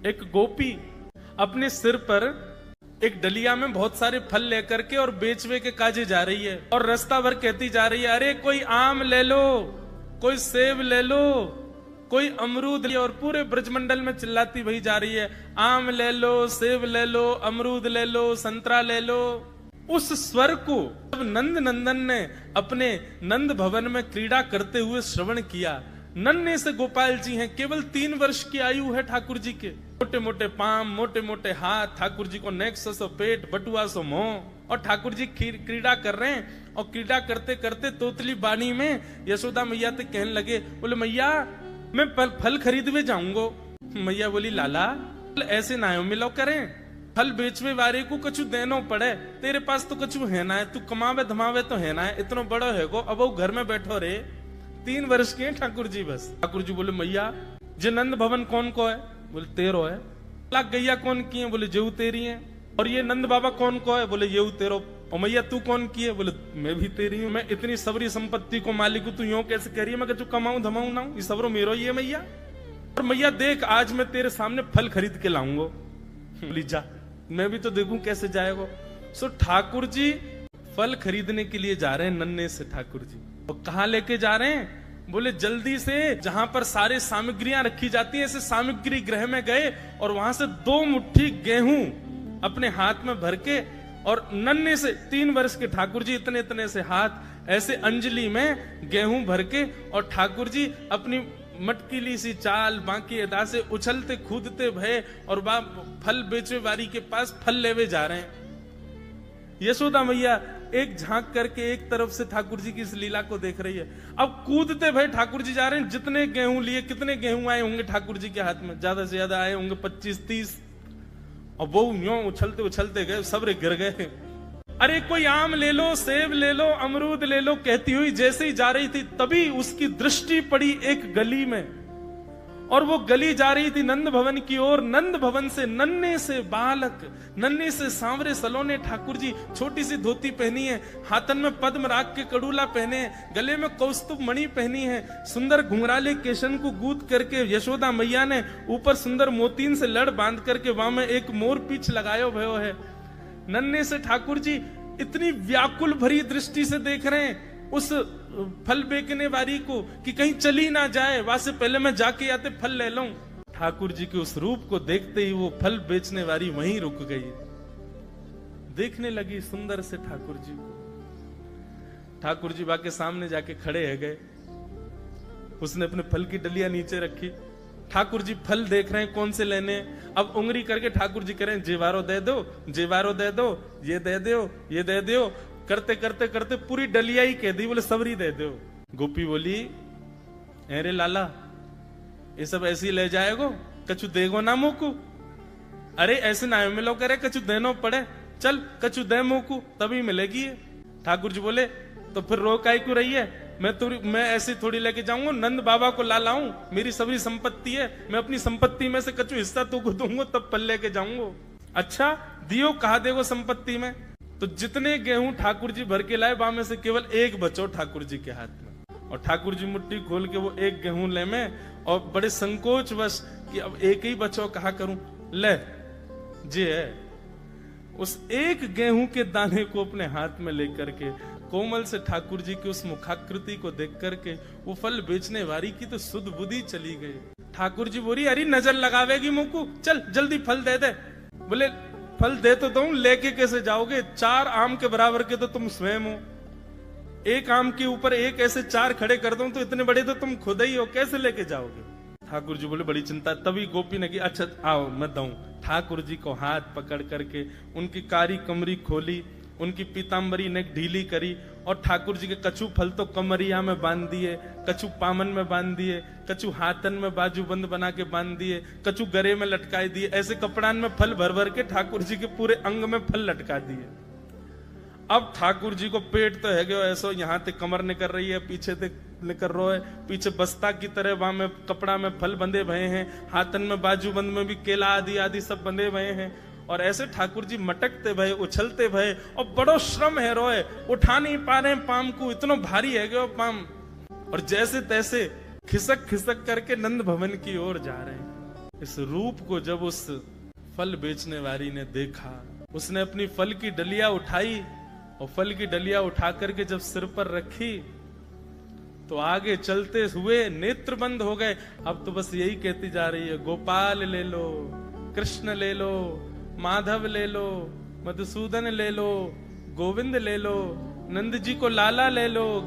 एक गोपी अपने सिर पर एक डलिया में बहुत सारे फल लेकर के और बेचवे के काजे जा रही है, और रास्ता भर कहती जा रही है, अरे कोई आम ले लो, कोई सेब ले लो, कोई अमरूद ले, और पूरे ब्रजमंडल में चिल्लाती वही जा रही है, आम ले लो, सेब ले लो, अमरूद ले लो, संतरा ले लो। उस स्वर को जब नंद नंदन ने अपने नंद भवन में क्रीड़ा करते हुए श्रवण किया, नन्हे से गोपाल जी हैं, केवल 3 वर्ष की आयु है ठाकुर जी के, मोटे मोटे पाम, मोटे मोटे हाथ, ठाकुर जी को नेक्स्ट सो पेट, बटुआ सो मुंह, और ठाकुर जी क्रीड़ा कर रहे हैं। और क्रीड़ा करते करते तोतली बानी में यशोदा मैया ते कहने लगे, बोले मैया मैं फल खरीदवे जाऊंगो। मैया बोली लाला ऐसे ना हो मिलो करें, फल बेचवे वाले को कछु देनो पड़े, तेरे पास तो कछु है ना है, तू कमावे धमावे तो है ना है, इतना बड़ो है गो, अब वो घर में बैठो रे, 3 वर्ष के हैं ठाकुर जी बस। ठाकुर जी बोले मैया जे नंद भवन कौन को है? बोले तेरो है। लाख गैया कौन की है? बोले जेऊ तेरी है। और ये नंद बाबा कौन को है? बोले येऊ तेरो। और मैया तू कौन की है? बोले मैं भी तेरी हूँ। मैं इतनी सबरी संपत्ति को मालिक हूँ, तू यूं कैसे कह रही है? मैं जो कमाऊं धमाऊं ना, ये सबरो मेरो ही है मैया। और मैया देख आज मैं तेरे सामने फल खरीद के लाऊंगा। बोली जा, मैं भी तो देखूं कैसे जाएगा। सो ठाकुर जी फल खरीदने के लिए जा रहे हैं नन्हे से ठाकुर जी। और कहाँ लेके जा रहे हैं? बोले जल्दी से जहां पर सारे सामग्रियां रखी जाती है, ऐसे सामग्री गृह में गए और वहां से 2 मुट्ठी गेहूं अपने हाथ में भर के, और नन्हे से 3 वर्ष के ठाकुर जी इतने इतने से हाथ ऐसे अंजलि में गेहूं भर के, और ठाकुर जी अपनी मटकीली सी चाल बाकी अदा से उछलते कूदते भय और फल बेचवे वाली के पास फल लेवे जा रहे हैं। यशोदा मैया एक झांक करके एक तरफ से ठाकुर जी की इस लीला को देख रही है। अब कूदते भय ठाकुर जी जा रहे हैं। जितने गेहूं लिए, कितने गेहूं आए होंगे ठाकुर जी के हाथ में? ज्यादा से ज्यादा आए होंगे 25-30। और वो यूं उछलते उछलते गए, सब गिर गए। अरे कोई आम ले लो, सेब ले लो, अमरूद ले लो कहती हुई जैसे ही जा रही थी, तभी उसकी दृष्टि पड़ी एक गली में, और वो गली जा रही थी नंद भवन की ओर। नंद भवन से नन्हे से बालक, नन्हे से सांवरे सलोने ठाकुर जी, छोटी सी धोती पहनी है, हाथन में पद्म राग के कड़ूला पहने हैं, गले में कौस्तुभ मणि पहनी है, सुंदर घुंघराले केशन को गूंथ करके यशोदा मैया ने ऊपर सुंदर मोतीन से लड़ बांध करके वहां में एक मोर पीछ लगायो भयो है। नन्हे से ठाकुर जी इतनी व्याकुल भरी दृष्टि से देख रहे हैं उस फल बेचने वाली को कि कहीं चली ना जाए, वहां से पहले मैं जाके आते फल ले लूं। ठाकुर जी के उस रूप को देखते ही वो फल बेचने वाली वहीं रुक गई, देखने लगी सुंदर से ठाकुर जी को। ठाकुर जी बाके सामने जाके खड़े है गए। उसने अपने फल की डलिया नीचे रखी। ठाकुर जी फल देख रहे हैं कौन से लेने। अब उंगली करके ठाकुर जी करें, जेवारो दे दो, जेवारो दे दो, ये दे दो, ये दे दो, करते करते करते पूरी डलिया ही कह दी। बोले सबरी दे दो। गोपी बोली अरे लाला ये सब ऐसे ही ले जाएगो, कछु देगो ना मोकू? अरे ऐसे ना मिलो करे, कछु देनो पड़े, चल कछु दे मोकू तभी मिलेगी। ठाकुर जी बोले तो फिर रोकाई क्यों रही है? मैं ऐसे थोड़ी लेके जाऊंगा, नंद बाबा को ला लाऊं, मेरी सभी संपत्ति है, मैं अपनी संपत्ति में से कछु हिस्सा तुमको दूंगा तब पल लेके जाऊंगा। अच्छा दियो, कहा देगो संपत्ति में? तो जितने गेहूं ठाकुर जी भर के लाए वहां में से केवल एक बचो ठाकुर जी के हाथ में। और ठाकुर जी मुट्ठी खोल के वो एक गेहूं ले में, और बड़े संकोच वश कि अब एक ही बचो, कहा करूं, ले जे है उस एक गेहूं के दाने को अपने हाथ में लेकर के कोमल से ठाकुर जी की उस मुखाकृति को देख करके वो फल बेचने वाली की तो सुध बुद्धि चली गई। ठाकुर जी बोली अरे नजर लगावेगी मुकू, चल जल्दी फल दे दे। बोले फल दे तो दूं, लेके कैसे जाओगे? 4 आम के बराबर के तो तुम स्वयं हो, एक आम के ऊपर एक ऐसे 4 खड़े कर दूं तो इतने बड़े तो तुम खुद ही हो, कैसे लेके जाओगे? ठाकुर जी बोले बड़ी चिंता। तभी गोपी ने की अच्छा आओ मैं दूं। ठाकुर जी को हाथ पकड़ करके उनकी कारी कमरी खोली, उनकी पीताम्बरी ने ढीली करी, और ठाकुर जी के कछु फल तो कमरिया में बांध दिए, कछु पामन में बांध दिए, कछु हाथन में बाजू बंद बना के बांध दिए, कछु गरे में लटकाई दिए। ऐसे कपड़ान में फल भर भर के ठाकुर जी के पूरे अंग में फल लटका दिए। अब ठाकुर जी को पेट तो है गयो ऐसो, यहाँ ते कमर निकल रही है, पीछे ते निकल रहा है, पीछे बस्ता की तरह वहां में कपड़ा में फल बंधे भये हैं, हाथन में बाजू बंद में भी केला आदि आदि सब बंधे भये हैं। और ऐसे ठाकुर जी मटकते भये, उछलते भये, और बड़ो श्रम है रोए, उठा नहीं पा रहे पाम को, इतना भारी है गयो पाम। और जैसे तैसे खिसक खिसक करके नंद भवन की ओर जा रहे हैं। इस रूप को जब उस फल बेचने वाली ने देखा, उसने अपनी फल की डलिया उठाई और फल की डलिया उठा करके जब सिर पर रखी तो आगे चलते हुए नेत्र बंद हो गए। अब तो बस यही कहती जा रही है, गोपाल ले लो, कृष्ण ले लो, माधव ले लो, मधुसूदन ले लो, गोविंद ले लो, नंद जी को लाला ले लो।